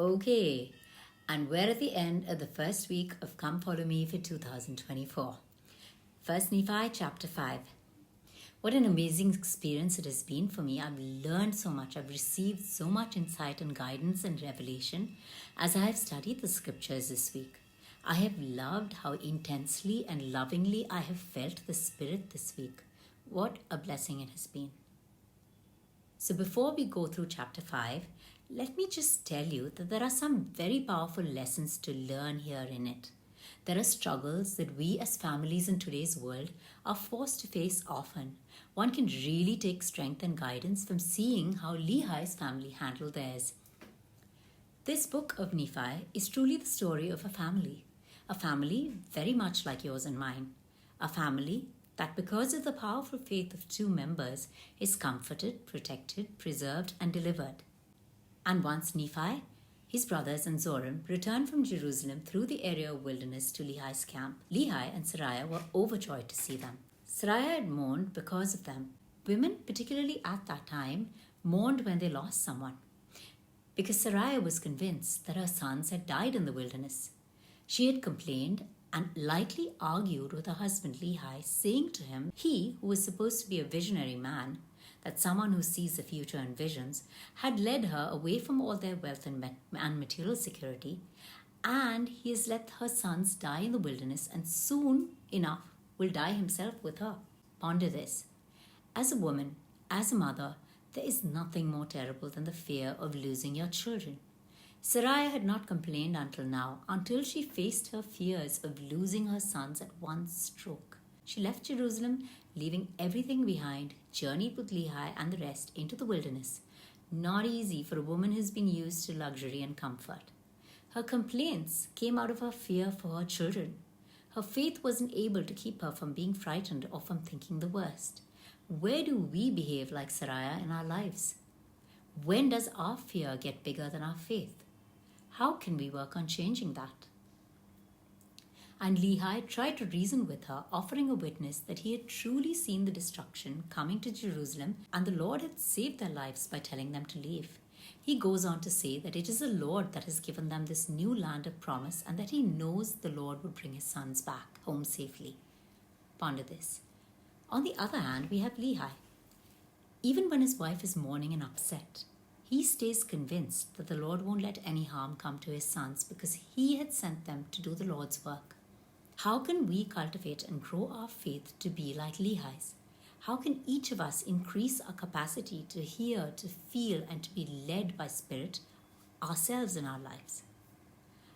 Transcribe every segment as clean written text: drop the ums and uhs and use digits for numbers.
Okay, and we're at the end of the first week of Come Follow Me for 2024. First Nephi Chapter 5. What an amazing experience it has been for me. I've learned so much. I've received so much insight and guidance and revelation as I have studied the scriptures this week. I have loved how intensely and lovingly I have felt the Spirit this week. What a blessing it has been. So before we go through chapter 5, let me just tell you that there are some very powerful lessons to learn here in it. There are struggles that we as families in today's world are forced to face often. One can really take strength and guidance from seeing how Lehi's family handled theirs. This book of Nephi is truly the story of a family very much like yours and mine, a family that because of the powerful faith of two members is comforted, protected, preserved, and delivered. And once Nephi, his brothers, and Zoram returned from Jerusalem through the area of wilderness to Lehi's camp, Lehi and Sariah were overjoyed to see them. Sariah had mourned because of them. Women, particularly at that time, mourned when they lost someone, because Sariah was convinced that her sons had died in the wilderness. She had complained and lightly argued with her husband Lehi, saying to him, he, who was supposed to be a visionary man, that someone who sees the future and visions, had led her away from all their wealth and material security, and he has let her sons die in the wilderness and soon enough will die himself with her. Ponder this. As a woman, as a mother, there is nothing more terrible than the fear of losing your children. Sariah had not complained until now, until she faced her fears of losing her sons at one stroke. She left Jerusalem, leaving everything behind, journeyed with Lehi and the rest into the wilderness. Not easy for a woman who's been used to luxury and comfort. Her complaints came out of her fear for her children. Her faith wasn't able to keep her from being frightened or from thinking the worst. Where do we behave like Sariah in our lives? When does our fear get bigger than our faith? How can we work on changing that? And Lehi tried to reason with her, offering a witness that he had truly seen the destruction coming to Jerusalem and the Lord had saved their lives by telling them to leave. He goes on to say that it is the Lord that has given them this new land of promise and that he knows the Lord would bring his sons back home safely. Ponder this. On the other hand, we have Lehi. Even when his wife is mourning and upset, he stays convinced that the Lord won't let any harm come to his sons because he had sent them to do the Lord's work. How can we cultivate and grow our faith to be like Lehi's? How can each of us increase our capacity to hear, to feel, and to be led by Spirit ourselves in our lives?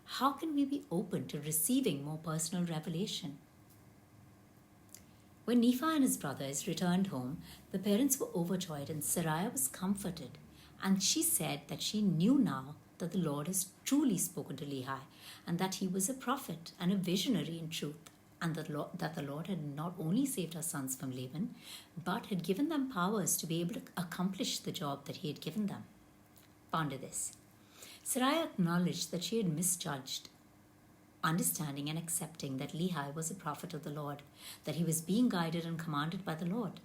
How can we be open to receiving more personal revelation? When Nephi and his brothers returned home, the parents were overjoyed and Sariah was comforted. And she said that she knew now that the Lord has truly spoken to Lehi and that he was a prophet and a visionary in truth, and that the Lord had not only saved her sons from Laban, but had given them powers to be able to accomplish the job that he had given them. Ponder this. Sariah acknowledged that she had misjudged, understanding and accepting that Lehi was a prophet of the Lord, that he was being guided and commanded by the Lord.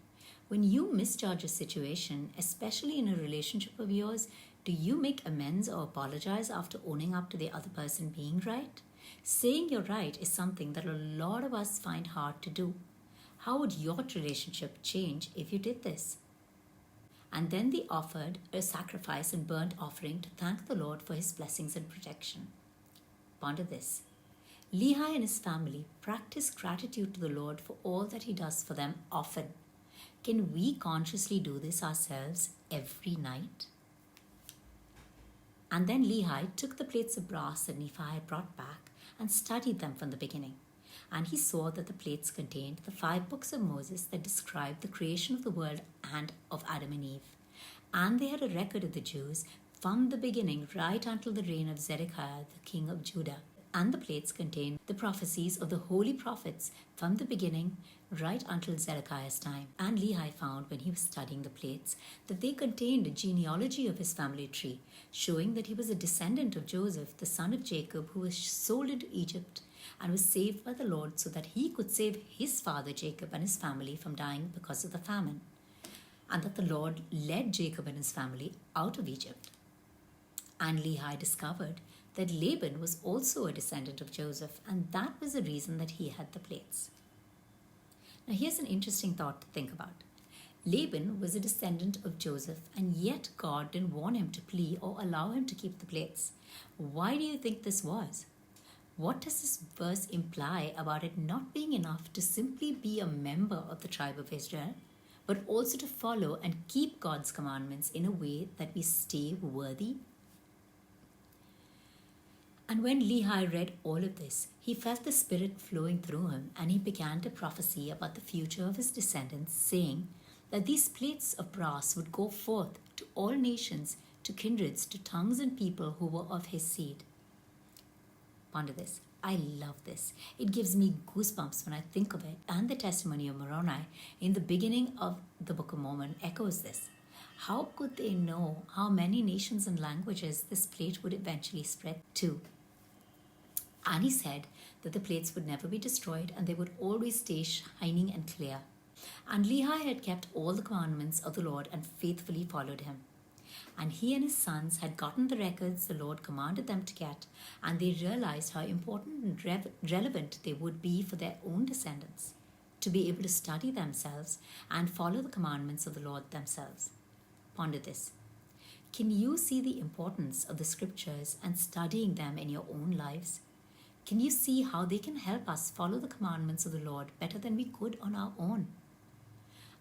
When you misjudge a situation, especially in a relationship of yours, do you make amends or apologize after owning up to the other person being right? Saying you're right is something that a lot of us find hard to do. How would your relationship change if you did this? And then they offered a sacrifice and burnt offering to thank the Lord for his blessings and protection. Ponder this. Lehi and his family practice gratitude to the Lord for all that he does for them often. Can we consciously do this ourselves every night? And then Lehi took the plates of brass that Nephi had brought back and studied them from the beginning. And he saw that the plates contained the 5 books of Moses that described the creation of the world and of Adam and Eve. And they had a record of the Jews from the beginning right until the reign of Zedekiah, the king of Judah. And the plates contained the prophecies of the holy prophets from the beginning right until Zedekiah's time. And Lehi found when he was studying the plates that they contained a genealogy of his family tree, showing that he was a descendant of Joseph, the son of Jacob, who was sold into Egypt and was saved by the Lord so that he could save his father Jacob and his family from dying because of the famine, and that the Lord led Jacob and his family out of Egypt. And Lehi discovered that Laban was also a descendant of Joseph, and that was the reason that he had the plates. Now, here's an interesting thought to think about. Laban was a descendant of Joseph, and yet God didn't want him to plea or allow him to keep the plates. Why do you think this was? What does this verse imply about it not being enough to simply be a member of the tribe of Israel, but also to follow and keep God's commandments in a way that we stay worthy? And when Lehi read all of this, he felt the Spirit flowing through him, and he began to prophesy about the future of his descendants, saying that these plates of brass would go forth to all nations, to kindreds, to tongues and people who were of his seed. Ponder this. I love this. It gives me goosebumps when I think of it, and the testimony of Moroni in the beginning of the Book of Mormon echoes this. How could they know how many nations and languages this plate would eventually spread to? And he said that the plates would never be destroyed and they would always stay shining and clear. And Lehi had kept all the commandments of the Lord and faithfully followed him. And he and his sons had gotten the records the Lord commanded them to get, and they realized how important and relevant they would be for their own descendants, to be able to study themselves and follow the commandments of the Lord themselves. Ponder this. Can you see the importance of the scriptures and studying them in your own lives? Can you see how they can help us follow the commandments of the Lord better than we could on our own?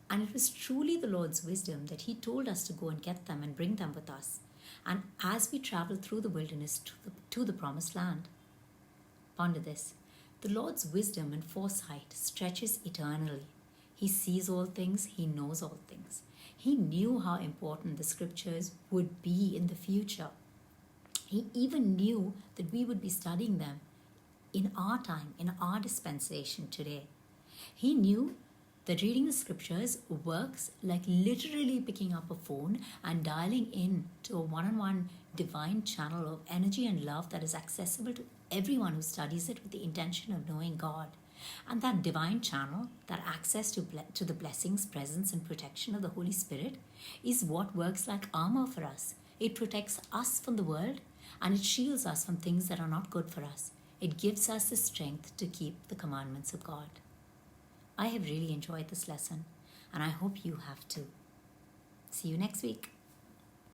And it was truly the Lord's wisdom that he told us to go and get them and bring them with us. And as we travel through the wilderness to the promised land. Ponder this. The Lord's wisdom and foresight stretches eternally. He sees all things. He knows all things. He knew how important the scriptures would be in the future. He even knew that we would be studying them in our time, in our dispensation today. He knew that reading the scriptures works like literally picking up a phone and dialing in to a one-on-one divine channel of energy and love that is accessible to everyone who studies it with the intention of knowing God. And that divine channel, that access to the blessings, presence, and protection of the Holy Spirit is what works like armor for us. It protects us from the world, and it shields us from things that are not good for us. It gives us the strength to keep the commandments of God. I have really enjoyed this lesson, and I hope you have too. See you next week.